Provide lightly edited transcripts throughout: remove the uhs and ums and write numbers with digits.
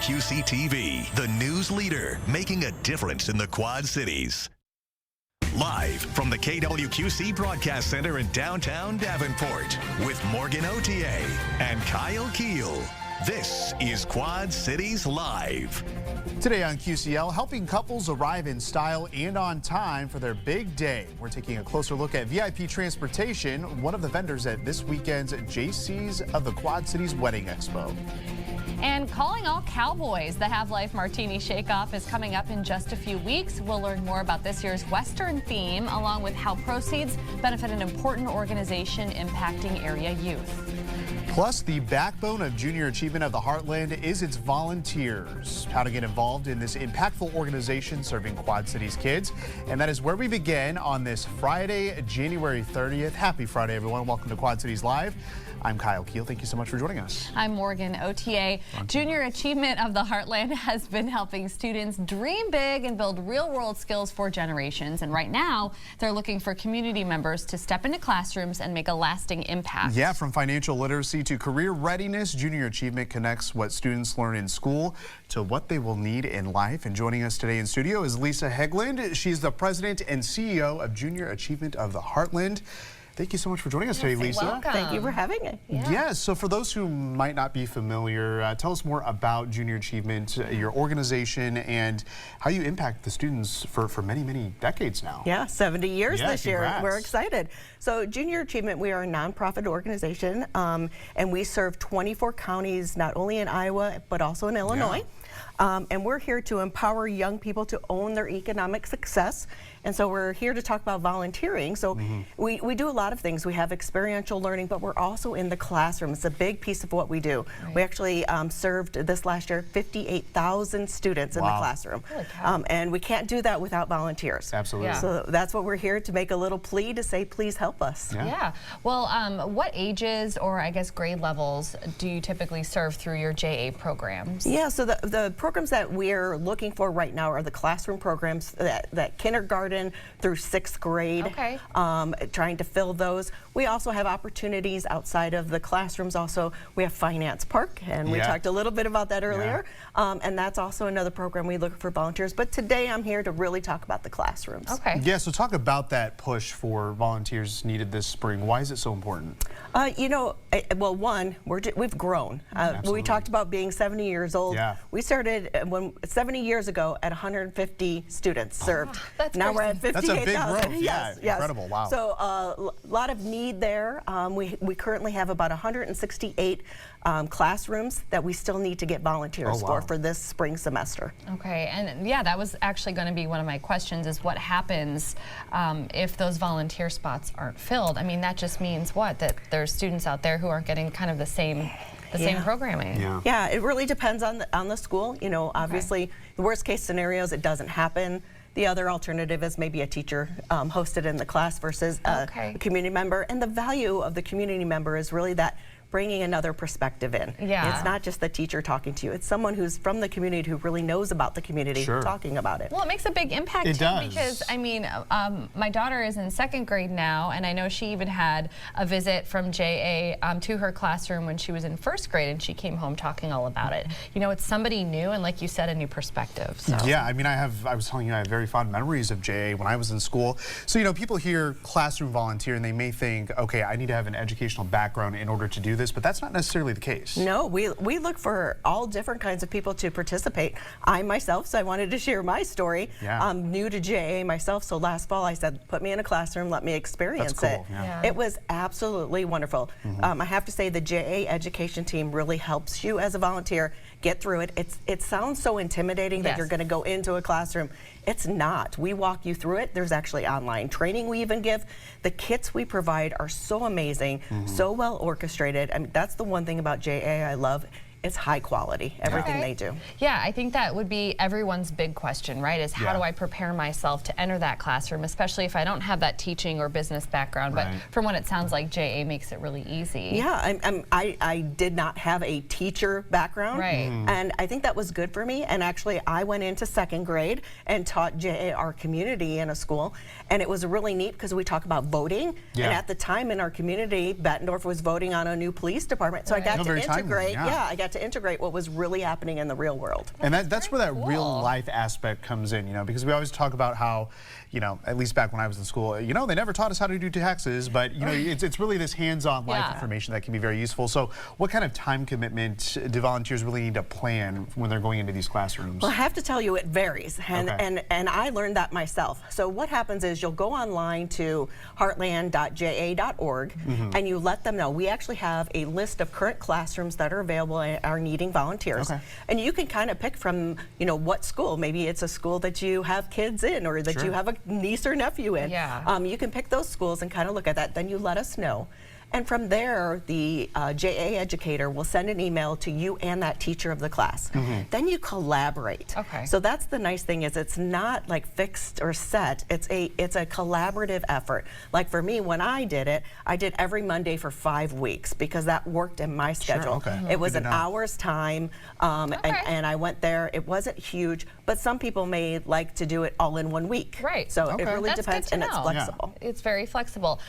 KWQC TV, the news leader, making a difference in the Quad Cities. Live from the KWQC Broadcast Center in downtown Davenport with Morgan Otier and Kyle Keel. This is Quad Cities Live. Today on QCL, helping couples arrive in style and on time for their big day. We're taking a closer look at VIP Transportation, one of the vendors at this weekend's JC's of the Quad Cities Wedding Expo. And calling all cowboys, the Have Life Martini Shake-Off is coming up in just a few weeks. We'll learn more about this year's Western theme, along with how proceeds benefit an important organization impacting area youth. Plus, the backbone of Junior Achievement of the Heartland is its volunteers. How to get involved in this impactful organization serving Quad Cities kids. And that is where we begin on this Friday, January 30th. Happy Friday, everyone. Welcome to Quad Cities Live. I'm Kyle Keel. Thank you so much for joining us. I'm Morgan Otier. Junior Achievement of the Heartland has been helping students dream big and build real-world skills for generations. And right now, they're looking for community members to step into classrooms and make a lasting impact. Yeah, from financial literacy to career readiness, Junior Achievement connects what students learn in school to what they will need in life. And joining us today in studio is Lisa Hegland. She's the president and CEO of Junior Achievement of the Heartland. Thank you so much for joining us today, Lisa. Welcome. Thank you for having me. Yes, so for those who might not be familiar, tell us more about Junior Achievement, your organization, and how you impact the students for many, many decades now. Yeah, 70 years this year. Congrats. We're excited. So Junior Achievement, we are a nonprofit organization, and we serve 24 counties, not only in Iowa, but also in Illinois. And we're here to empower young people to own their economic success. And so we're here to talk about volunteering. So we do a lot of things. We have experiential learning, but we're also in the classroom. It's a big piece of what we do. Right. We actually served this last year 58,000 students in the classroom. And we can't do that without volunteers. Absolutely. Yeah. So that's what we're here to make a little plea to say, please help us. Yeah. Well, what ages or I guess grade levels do you typically serve through your JA programs? Yeah, so the programs that we're looking for right now are the classroom programs that kindergarten through 6th grade, trying to fill those. We also have opportunities outside of the classrooms. Also, we have Finance Park, and we talked a little bit about that earlier. And that's also another program we look for volunteers. But today I'm here to really talk about the classrooms. Okay. Yeah, so talk about that push for volunteers needed this spring. Why is it so important? You know, well, one, we've grown. We talked about being 70 years old. Yeah. We started 70 years ago at 150 students served. That's now we're at That's a 58,000. big growth. Yes, Yeah, incredible. Wow. So a lot of need there. We currently have about 168 classrooms that we still need to get volunteers for this spring semester. Okay, and yeah, that was actually going to be one of my questions, is what happens if those volunteer spots aren't filled? I mean, that just means what? That there's students out there who aren't getting kind of the same programming. Yeah, it really depends on the school. You know, obviously, the worst case scenarios, it doesn't happen. The other alternative is maybe a teacher hosted in the class versus a community member. And the value of the community member is really that bringing another perspective in. Yeah. It's not just the teacher talking to you. It's someone who's from the community who really knows about the community talking about it. Well, it makes a big impact It too, does. because I mean, my daughter is in 2nd grade now, and I know she even had a visit from JA to her classroom when she was in 1st grade, and she came home talking all about it. You know, it's somebody new, and like you said, a new perspective. So. Yeah, I mean, I was telling you, I have very fond memories of JA when I was in school. So, you know, people hear classroom volunteer and they may think, okay, I need to have an educational background in order to do this, but that's not necessarily the case. No, we look for all different kinds of people to participate. I myself, so I wanted to share my story. I'm new to JA myself, so last fall I said, put me in a classroom, let me experience it. It was absolutely wonderful. I have to say the JA education team really helps you as a volunteer get through it. It sounds so intimidating that you're going to go into a classroom. It's not. We walk you through it. There's actually online training we even give. The kits we provide are so amazing, so well orchestrated. I mean, that's the one thing about JA I love. It's high quality, everything they do. Yeah, I think that would be everyone's big question, right? Is how do I prepare myself to enter that classroom, especially if I don't have that teaching or business background. But from what it sounds like, JA makes it really easy. Yeah, I did not have a teacher background. And I think that was good for me. And actually, I went into 2nd grade and taught JA our community in a school. And it was really neat because we talk about voting. And at the time in our community, Bettendorf was voting on a new police department. So I got to integrate. I got to integrate what was really happening in the real world. And that's where that cool. real life aspect comes in, because we always talk about how, at least back when I was in school, they never taught us how to do taxes, but it's really this hands-on life information that can be very useful. So what kind of time commitment do volunteers really need to plan when they're going into these classrooms? Well, I have to tell you, it varies, and I learned that myself. So what happens is you'll go online to heartland.ja.org and you let them know. We actually have a list of current classrooms that are available and are needing volunteers. And you can kind of pick from, what school. Maybe it's a school that you have kids in, or that you have a niece or nephew in. You can pick those schools and kind of look at that. Then you let us know. And from there, the JA educator will send an email to you and that teacher of the class. Then you collaborate. So that's the nice thing, is it's not like fixed or set. It's a collaborative effort. Like for me, when I did it, I did every Monday for 5 weeks because that worked in my schedule. It was an hour's time, and I went there. It wasn't huge, but some people may like to do it all in 1 week. So it really depends, and it's flexible. It's very flexible.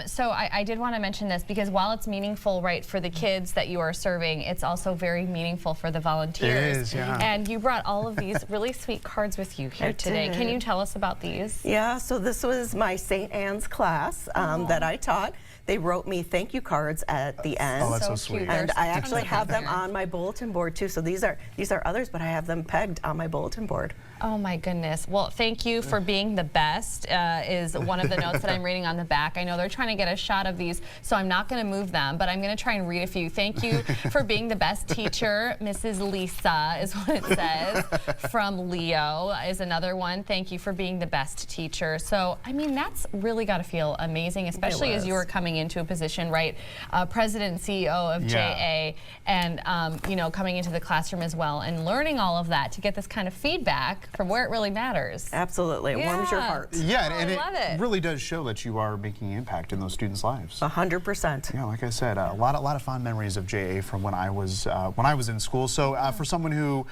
So I did want to mention this, because while it's meaningful, for the kids that you are serving, it's also very meaningful for the volunteers. It is, And you brought all of these really sweet cards with you here today. Can you tell us about these? Yeah, so this was my St. Anne's class that I taught. They wrote me thank you cards at the end. Oh, that's so sweet. And I actually have them on my bulletin board too. So these are others, but I have them pegged on my bulletin board. Oh my goodness. Well, thank you for being the best is one of the notes that I'm reading on the back. I know they're trying to get a shot of these, so I'm not going to move them, but I'm going to try and read a few. Thank you for being the best teacher. Mrs. Lisa is what it says. From Leo is another one. Thank you for being the best teacher. So, I mean, that's really got to feel amazing, especially as you were coming into a position, right? President and CEO of JA, and, coming into the classroom as well and learning all of that to get this kind of feedback from where it really matters. Absolutely. It warms your heart. Yeah, and it really does show that you are making an impact in those students' lives. 100%. Yeah, like I said, a lot of fond memories of JA from when I was in school. So for someone who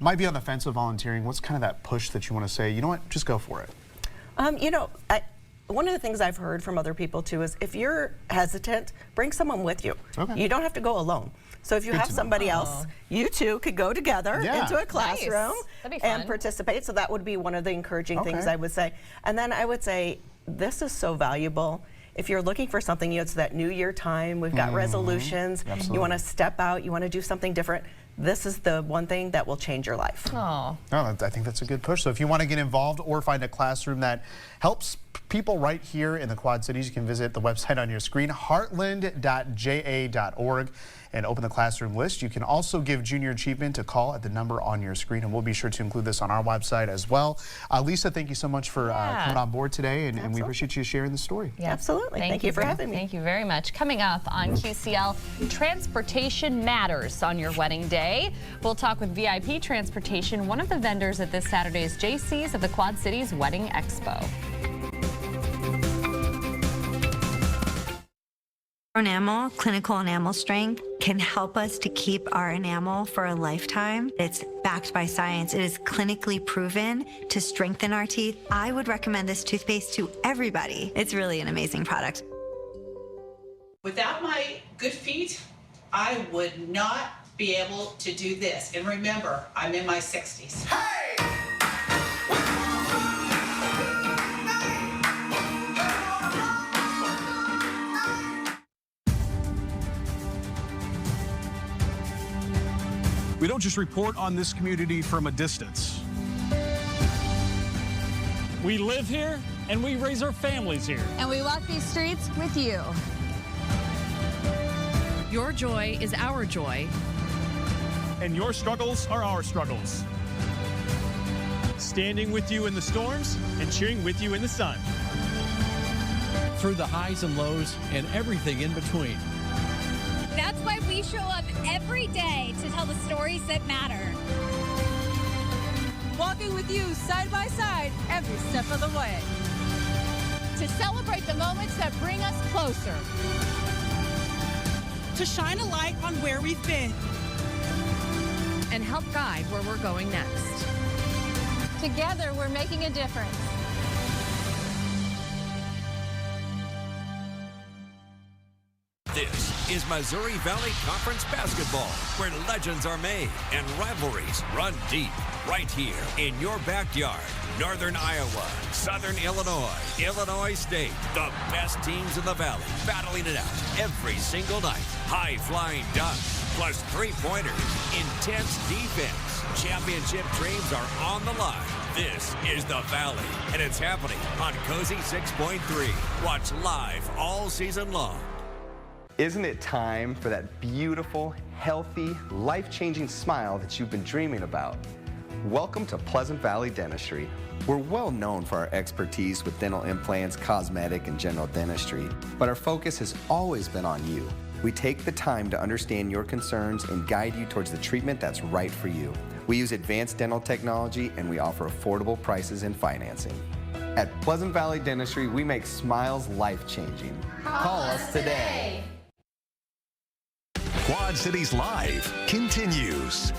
might be on the fence of volunteering, what's kind of that push that you want to say, you know what, just go for it? One of the things I've heard from other people too is if you're hesitant, bring someone with you. You don't have to go alone. So if you have somebody else, you two could go together into a classroom and participate. So that would be one of the encouraging things I would say. And then I would say, this is so valuable. If you're looking for something, it's that New Year time, we've got resolutions, you want to step out, you want to do something different. This is the one thing that will change your life. Oh, I think that's a good push. So if you want to get involved or find a classroom that helps people right here in the Quad Cities, you can visit the website on your screen, heartland.ja.org, and open the classroom list. You can also give Junior Achievement a call at the number on your screen, and we'll be sure to include this on our website as well. Lisa, thank you so much for coming on board today, and we appreciate you sharing the story. Yeah. Absolutely. Thank you for having me. Thank you very much. Coming up on QCL, transportation matters on your wedding day. We'll talk with VIP Transportation, one of the vendors at this Saturday's JC's of the Quad Cities Wedding Expo. Enamel, clinical enamel strength, can help us to keep our enamel for a lifetime. It's backed by science. It is clinically proven to strengthen our teeth. I would recommend this toothpaste to everybody. It's really an amazing product. Without my good feet, I would not be able to do this. And remember, I'm in my 60s. Hey! We don't just report on this community from a distance. We live here and we raise our families here. And we walk these streets with you. Your joy is our joy. And your struggles are our struggles. Standing with you in the storms and cheering with you in the sun. Through the highs and lows and everything in between. That's why we show up every day to tell the stories that matter. Walking with you side by side every step of the way. To celebrate the moments that bring us closer. To shine a light on where we've been. And help guide where we're going next. Together, we're making a difference. This is Missouri Valley Conference basketball, where legends are made and rivalries run deep. Right here in your backyard. Northern Iowa, Southern Illinois, Illinois State. The best teams in the Valley battling it out every single night. High-flying dunks, plus three-pointers, intense defense. Championship dreams are on the line. This is the Valley, and it's happening on Cozy 6.3. Watch live all season long. Isn't it time for that beautiful, healthy, life-changing smile that you've been dreaming about? Welcome to Pleasant Valley Dentistry. We're well known for our expertise with dental implants, cosmetic, and general dentistry, but our focus has always been on you. We take the time to understand your concerns and guide you towards the treatment that's right for you. We use advanced dental technology, and we offer affordable prices and financing. At Pleasant Valley Dentistry, we make smiles life-changing. Call us today. Quad Cities Live continues.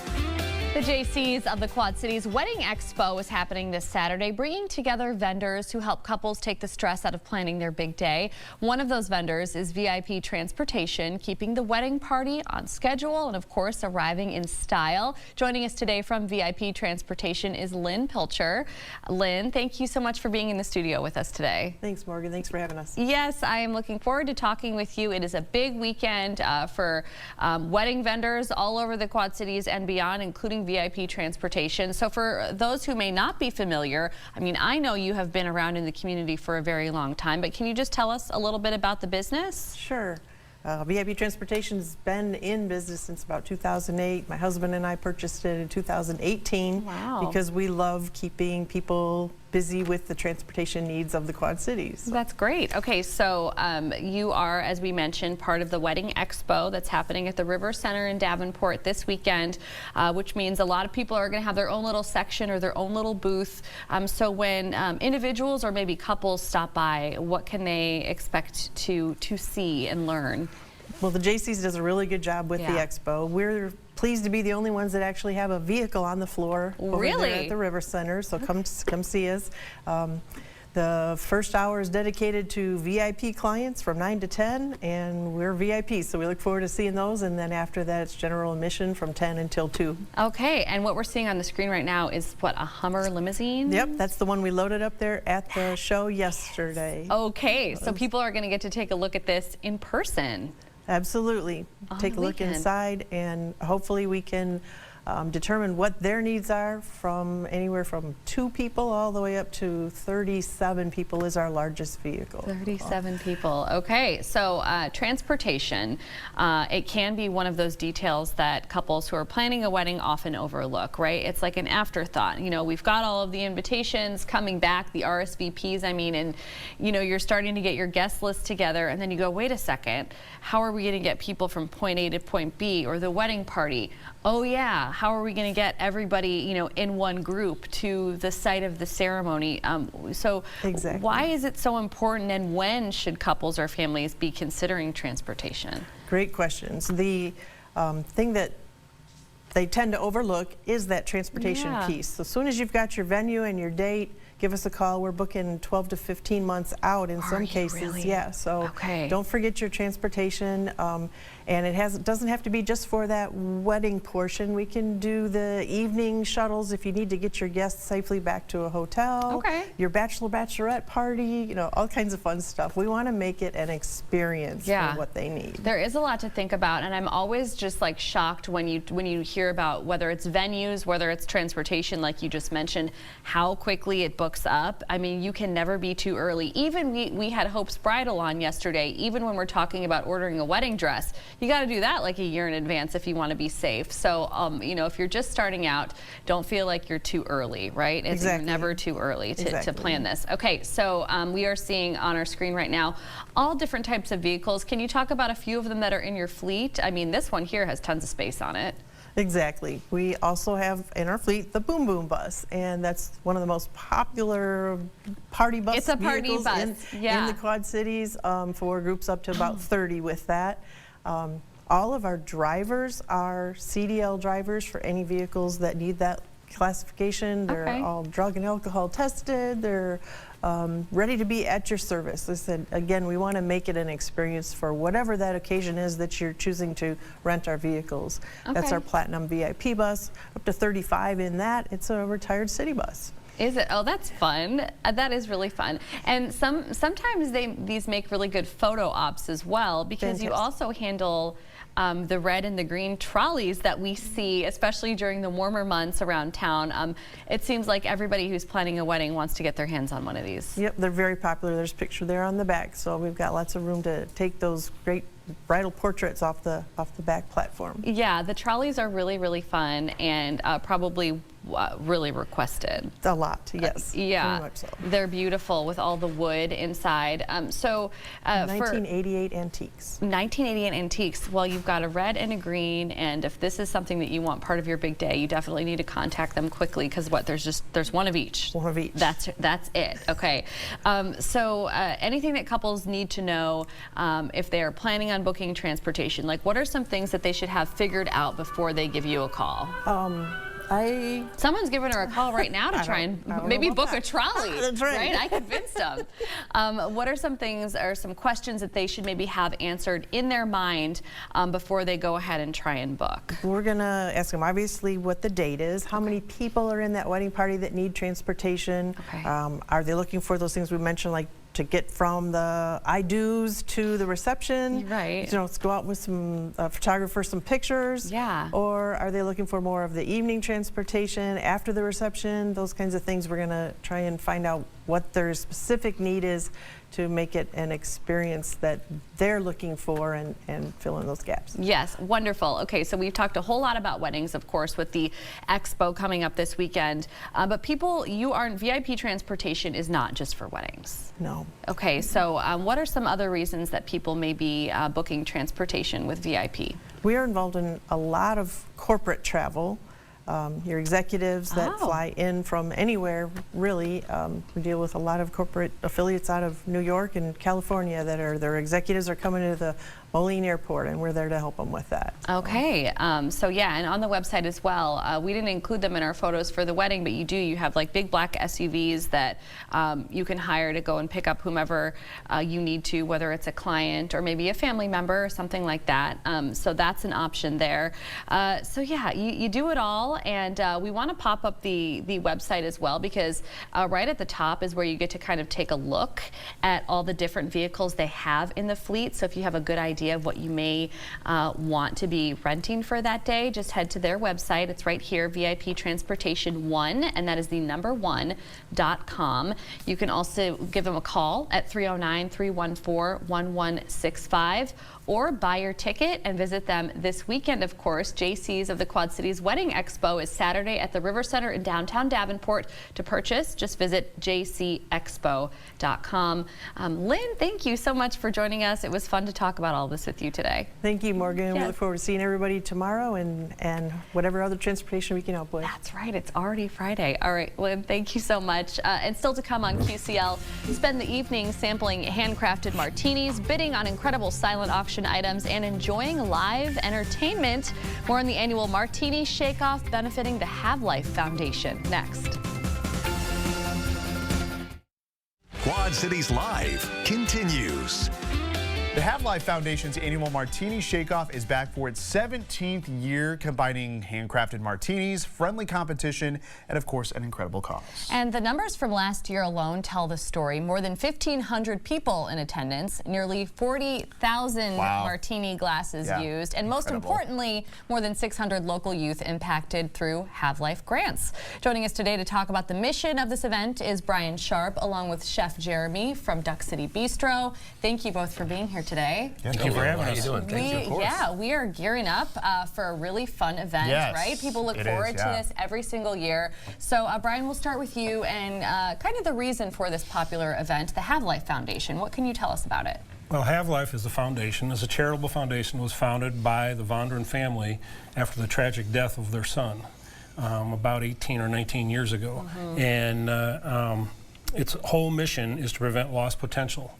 The JC's of the Quad Cities Wedding Expo is happening this Saturday, bringing together vendors who help couples take the stress out of planning their big day. One of those vendors is VIP Transportation, keeping the wedding party on schedule and, of course, arriving in style. Joining us today from VIP Transportation is Lynn Pilcher. Lynn, thank you so much for being in the studio with us today. Thanks, Morgan. Thanks for having us. Yes, I am looking forward to talking with you. It is a big weekend for wedding vendors all over the Quad Cities and beyond, including VIP Transportation. So for those who may not be familiar, I mean, I know you have been around in the community for a very long time, but can you just tell us a little bit about the business? Sure. VIP Transportation's been in business since about 2008. My husband and I purchased it in 2018. Wow. Because we love keeping people busy with the transportation needs of the Quad Cities. That's great. Okay, so you are, as we mentioned, part of the Wedding Expo that's happening at the River Center in Davenport this weekend, which means a lot of people are going to have their own little section or their own little booth. So when individuals or maybe couples stop by, what can they expect to see and learn? Well, the JC's does a really good job with the expo. We're pleased to be the only ones that actually have a vehicle on the floor over there at the River Center, so come see us. The first hour is dedicated to VIP clients from 9 to 10, and we're VIP, so we look forward to seeing those, and then after that it's general admission from 10 until 2. Okay, and what we're seeing on the screen right now is what, a Hummer limousine? Yep, that's the one we loaded up there at the show yesterday. Okay, so people are going to get to take a look at this in person. Absolutely. Take a look inside, and hopefully we can determine what their needs are, from anywhere from 2 people all the way up to 37 people is our largest vehicle. 37 people. Okay, so transportation, it can be one of those details that couples who are planning a wedding often overlook, right? It's like an afterthought. You know, we've got all of the invitations coming back, the RSVPs, I mean, and you know, you're starting to get your guest list together, and then you go, wait a second, how are we going to get people from point A to point B, or the wedding party? Oh yeah, how are we going to get everybody, you know, in one group to the site of the ceremony? So why is it so important, and when should couples or families be considering transportation? Great questions. The thing that they tend to overlook is that transportation piece. So as soon as you've got your venue and your date, give us a call. We're booking 12 to 15 months out in some cases. Really? Yeah, so don't forget your transportation. And it doesn't have to be just for that wedding portion. We can do the evening shuttles if you need to get your guests safely back to a hotel. Your bachelorette party, you know, all kinds of fun stuff. We want to make it an experience for what they need. There is a lot to think about, and I'm always just like shocked when you hear about whether it's venues, whether it's transportation, like you just mentioned, how quickly it books up. I mean, you can never be too early. Even we had Hope's Bridal on yesterday. Even when we're talking about ordering a wedding dress, you got to do that like a year in advance if you want to be safe. So, you know, if you're just starting out, don't feel like you're too early, right? It's never too early to plan this. Okay, so we are seeing on our screen right now all different types of vehicles. Can you talk about a few of them that are in your fleet? I mean, this one here has tons of space on it. Exactly. We also have in our fleet the Boom Boom bus, and that's one of the most popular party bus vehicles in the Quad Cities, for groups up to about 30 with that. All of our drivers are CDL drivers for any vehicles that need that classification. They're all drug and alcohol tested. They're ready to be at your service. I said, again, we want to make it an experience for whatever that occasion is that you're choosing to rent our vehicles. That's our Platinum VIP bus, up to 35 in that. It's a retired city bus. Is it? Oh, that's fun. That is really fun. And sometimes these make really good photo ops as well, because you also handle the red and the green trolleys that we see, especially during the warmer months around town. It seems like everybody who's planning a wedding wants to get their hands on one of these. Yep, they're very popular. There's a picture there on the back, so we've got lots of room to take those great bridal portraits off the back platform. Yeah, the trolleys are really, really fun and probably really requested. A lot, yes. Yeah, very much so. They're beautiful with all the wood inside. 1988 antiques. 1988 antiques. Well, you've got a red and a green, and if this is something that you want part of your big day, you definitely need to contact them quickly, because there's one of each. One of each. That's it. Okay. Anything that couples need to know if they are planning on booking transportation, like what are some things that they should have figured out before they give you a call? Someone's giving her a call right now to try and maybe book a trolley. That's right. I convinced them. What are some things or some questions that they should maybe have answered in their mind before they go ahead and try and book? We're going to ask them, obviously, what the date is, how many people are in that wedding party that need transportation. Are they looking for those things we mentioned, like to get from the I-dos to the reception? Right. You know, let's go out with some photographer, some pictures. Yeah. Or are they looking for more of the evening transportation after the reception? Those kinds of things. We're going to try and find out what their specific need is to make it an experience that they're looking for and fill in those gaps. Yes, wonderful. Okay, so we've talked a whole lot about weddings, of course, with the expo coming up this weekend. But VIP transportation is not just for weddings. No. Okay, so what are some other reasons that people may be booking transportation with VIP? We are involved in a lot of corporate travel. Your executives that fly in from anywhere, really. We deal with a lot of corporate affiliates out of New York and California that their executives are coming to the Moline Airport, and we're there to help them with that. Okay, so yeah, and on the website as well, we didn't include them in our photos for the wedding, but you have like big black SUVs that you can hire to go and pick up whomever you need to, whether it's a client or maybe a family member or something like that. So that's an option there. So yeah, you do it all, and we want to pop up the website as well, because right at the top is where you get to kind of take a look at all the different vehicles they have in the fleet. So if you have a good idea of what you may want to be renting for that day, just head to their website. It's right here, VIP Transportation 1, and that is the number 1.com. You can also give them a call at 309-314-1165, or buy your ticket and visit them this weekend, of course. JC's of the Quad Cities Wedding Expo is Saturday at the River Center in downtown Davenport. To purchase, just visit jcexpo.com. Lynn, thank you so much for joining us. It was fun to talk about all this with you today. Thank you, Morgan. Yes. We look forward to seeing everybody tomorrow and whatever other transportation we can help with. That's right. It's already Friday. All right, Lynn, thank you so much. And still to come on QCL, spend the evening sampling handcrafted martinis, bidding on incredible silent auction items, and enjoying live entertainment. More on the annual Martini Shake-Off benefiting the Have Life Foundation next. Quad Cities Live continues. The Have Life Foundation's annual Martini Shake-Off is back for its 17th year, combining handcrafted martinis, friendly competition, and of course, an incredible cause. And the numbers from last year alone tell the story. More than 1,500 people in attendance, nearly 40,000 martini glasses used, and most importantly, more than 600 local youth impacted through Have Life grants. Joining us today to talk about the mission of this event is Brian Sharp, along with Chef Jeremy from Duck City Bistro. Thank you both for being here today. Thank you for having us. How you doing? Thank you, of course. Yeah, we are gearing up for a really fun event, right? People look forward to this every single year. So, Brian, we'll start with you and kind of the reason for this popular event, the Have Life Foundation. What can you tell us about it? Well, Have Life is a foundation. It's a charitable foundation. It was founded by the Vondran family after the tragic death of their son about 18 or 19 years ago. And its whole mission is to prevent lost potential.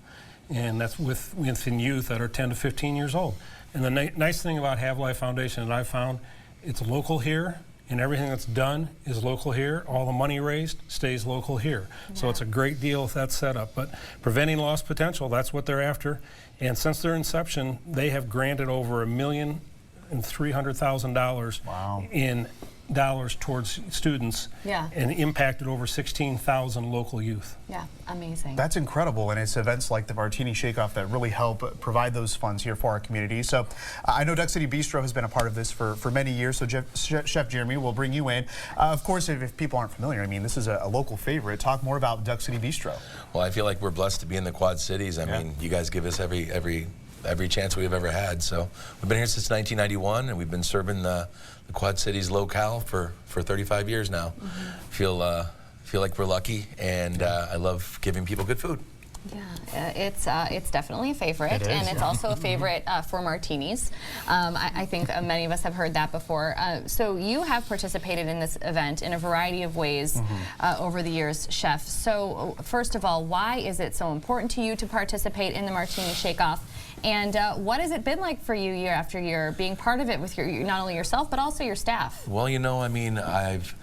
And that's within youth that are 10 to 15 years old. And the nice thing about Have Life Foundation that I've found, it's local here, and everything that's done is local here. All the money raised stays local here. So it's a great deal if that's set up. But preventing lost potential, that's what they're after. And since their inception, they have granted over $1,300,000 in dollars towards students and impacted over 16,000 local youth. Yeah, amazing. That's incredible, and it's events like the Martini Shake-Off that really help provide those funds here for our community. So I know Duck City Bistro has been a part of this for many years, so Chef Jeremy, we'll bring you in. Of course, if people aren't familiar, I mean, this is a local favorite. Talk more about Duck City Bistro. Well, I feel like we're blessed to be in the Quad Cities. I mean, you guys give us every chance we've ever had. So we've been here since 1991, and we've been serving the Quad Cities locale for 35 years now. Feel like we're lucky, and I love giving people good food. Yeah, it's definitely a favorite, and it's also a favorite for martinis. I think many of us have heard that before. So you have participated in this event in a variety of ways over the years, Chef. So first of all, why is it so important to you to participate in the Martini Shake-Off? And what has it been like for you year after year, being part of it with not only yourself, but also your staff? Well, you know, I mean, I've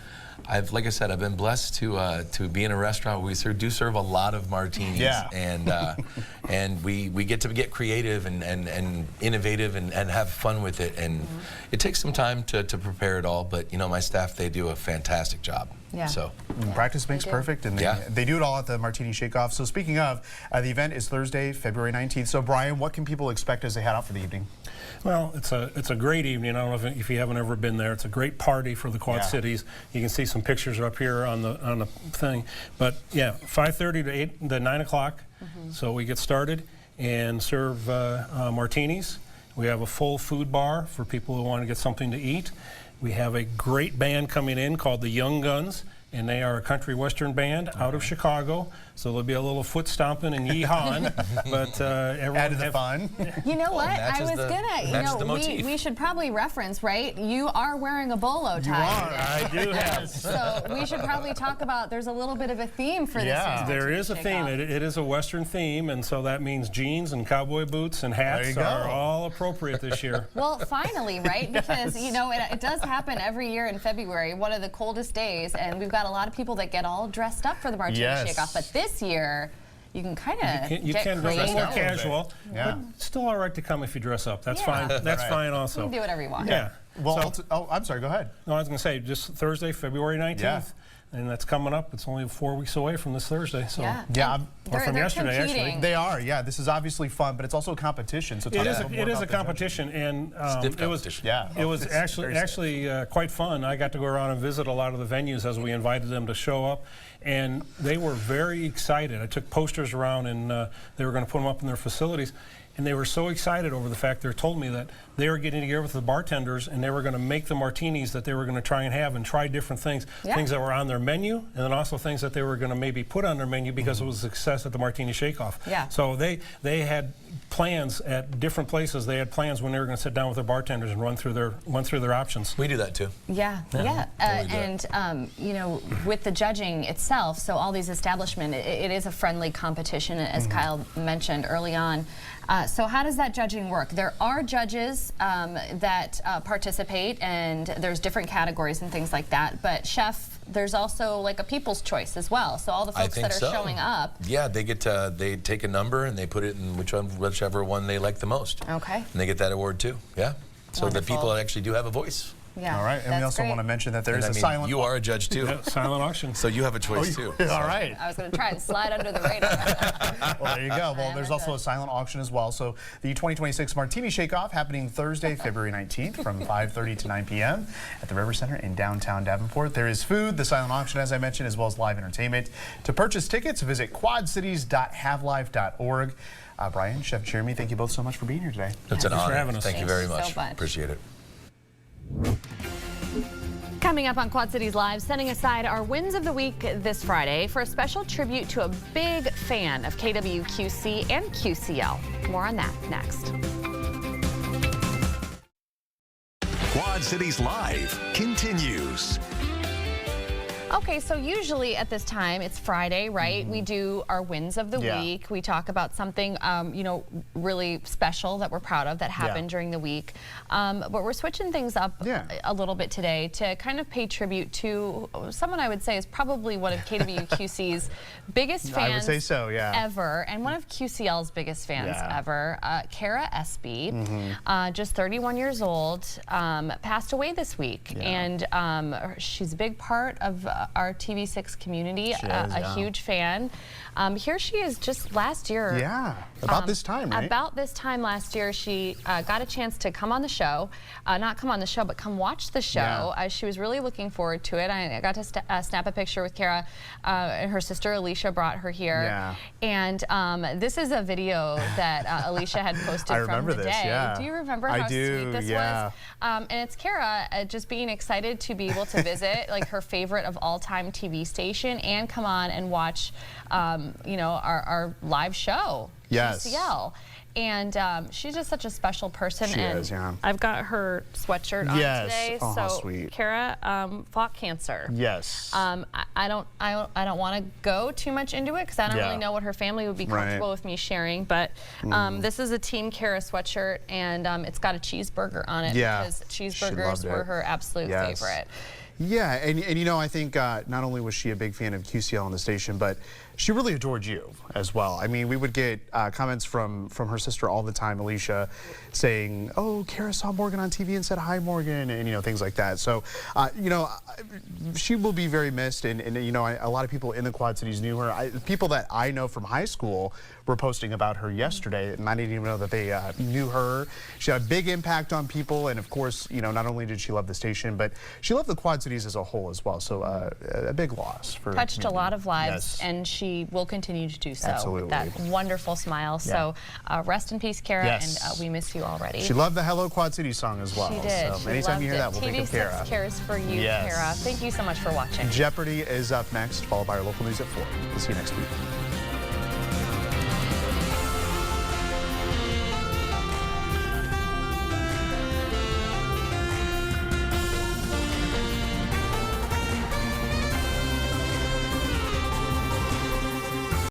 like I said, I've been blessed to be in a restaurant where we do serve a lot of martinis, and we get to get creative and innovative and have fun with it, and it takes some time to prepare it all, but you know, my staff, they do a fantastic job. Yeah. So practice makes perfect, and they do it all at the Martini Shake-Off. So speaking of, the event is Thursday, February 19th. So Brian, what can people expect as they head out for the evening? Well, it's a great evening. I don't know if you haven't ever been there. It's a great party for the Quad Cities. You can see some pictures up here on the thing. But yeah, 5:30 to 9 o'clock. So we get started and serve martinis. We have a full food bar for people who want to get something to eat. We have a great band coming in called the Young Guns, and they are a country western band out of Chicago. So there'll be a little foot stomping and yee-hawing, but everyone added the fun. You know what? I was we should probably reference, right? You are wearing a bolo tie. You are. I do have. So we should probably talk about. There's a little bit of a theme for this. There is a theme. It is a western theme, and so that means jeans and cowboy boots and hats are all appropriate this year. Well, finally, right? Because you know it does happen every year in February, one of the coldest days, and we've got a lot of people that get all dressed up for the Martini Shake-Off. But this year, you can kind of get dress more casual, but still all right to come if you dress up. That's fine. That's fine also. You can do whatever you want. Yeah. Well, I'm sorry. Go ahead. No, I was going to say just Thursday, February 19th. And that's coming up. It's only 4 weeks away from this Thursday. So or from yesterday, actually. They are. Yeah, this is obviously fun, but it's also a competition. So it is a competition, and it was actually quite fun. I got to go around and visit a lot of the venues as we invited them to show up, and they were very excited. I took posters around, and they were going to put them up in their facilities. And they were so excited over the fact they told me that they were getting together with the bartenders and they were going to make the martinis that they were going to try and have and try different things, things that were on their menu, and then also things that they were going to maybe put on their menu because it was a success at the Martini Shake-Off. Yeah. So they had plans at different places. They had plans when they were going to sit down with their bartenders and run through their options. We do that too. And you know, with the judging itself, so all these establishments, it is a friendly competition, as Kyle mentioned early on. So how does that judging work? There are judges that participate, and there's different categories and things like that. But Chef, there's also like a people's choice as well. So all the folks that are showing up. Yeah, they take a number and they put it in whichever one they like the most. Okay. And they get that award too. Yeah. So the people actually do have a voice. Yeah, all right, and we also want to mention that there is a silent. You are a judge too. Silent auction. So you have a choice too. All right. I was going to try and slide under the radar. Well, there you go. Well, there's also a silent auction as well. So the 2026 Martini Shake-Off happening Thursday, February 19th from 5:30 to 9 p.m. at the River Center in downtown Davenport. There is food, the silent auction, as I mentioned, as well as live entertainment. To purchase tickets, visit quadcities.havelife.org. Brian, Chef Jeremy, thank you both so much for being here today. It's an honor. For having us. Thank you very much. Appreciate it. Coming up on Quad Cities Live, setting aside our wins of the week this Friday for a special tribute to a big fan of KWQC and QCL. More on that next. Quad Cities Live continues. Okay, so usually at this time, it's Friday, right? We do our wins of the week. We talk about something, you know, really special that we're proud of that happened during the week. But we're switching things up a little bit today to kind of pay tribute to someone I would say is probably one of KWQC's biggest fans I would say so, ever, and one of QCL's biggest fans ever, Kara Espy, just 31 years old, passed away this week. And she's a big part of our TV6 community, a huge fan. Here she is just last year. About this time, right? About this time last year, she got a chance to come on the show. Not come on the show, but come watch the show. She was really looking forward to it. I got to snap a picture with Kara, and her sister Alicia brought her here. And this is a video that Alicia had posted from the day. Do you remember how sweet this was? And it's Kara just being excited to be able to visit like her favorite of all time TV station and come on and watch you know, our live show, QCL. And she's just such a special person. She is, I've got her sweatshirt on today. Oh, so how sweet. Kara fought cancer. I don't want to go too much into it because I don't really know what her family would be comfortable with me sharing. But this is a Team Kara sweatshirt, and it's got a cheeseburger on it because cheeseburgers were her absolute favorite. And you know, I think not only was she a big fan of QCL on the station, but she really adored you as well. I mean, we would get comments from her sister all the time, Alicia, saying, "Oh, Kara saw Morgan on TV and said hi, Morgan," and you know, things like that. So, you know, she will be very missed, and you know, a lot of people in the Quad Cities knew her. People that I know from high school were posting about her yesterday, and I didn't even know that they knew her. She had a big impact on people, and of course, you know, not only did she love the station, but she loved the Quad Cities as a whole as well. So, a big loss for touched a lot of lives, and she will continue to do so. Absolutely. That wonderful smile. So rest in peace, Kara, and we miss you already. She loved the Hello Quad City song as well. She did. So anytime you hear that, we'll think of Kara. TV6 cares for you, Kara. Thank you so much for watching. Jeopardy is up next, followed by our local news at 4. We'll see you next week.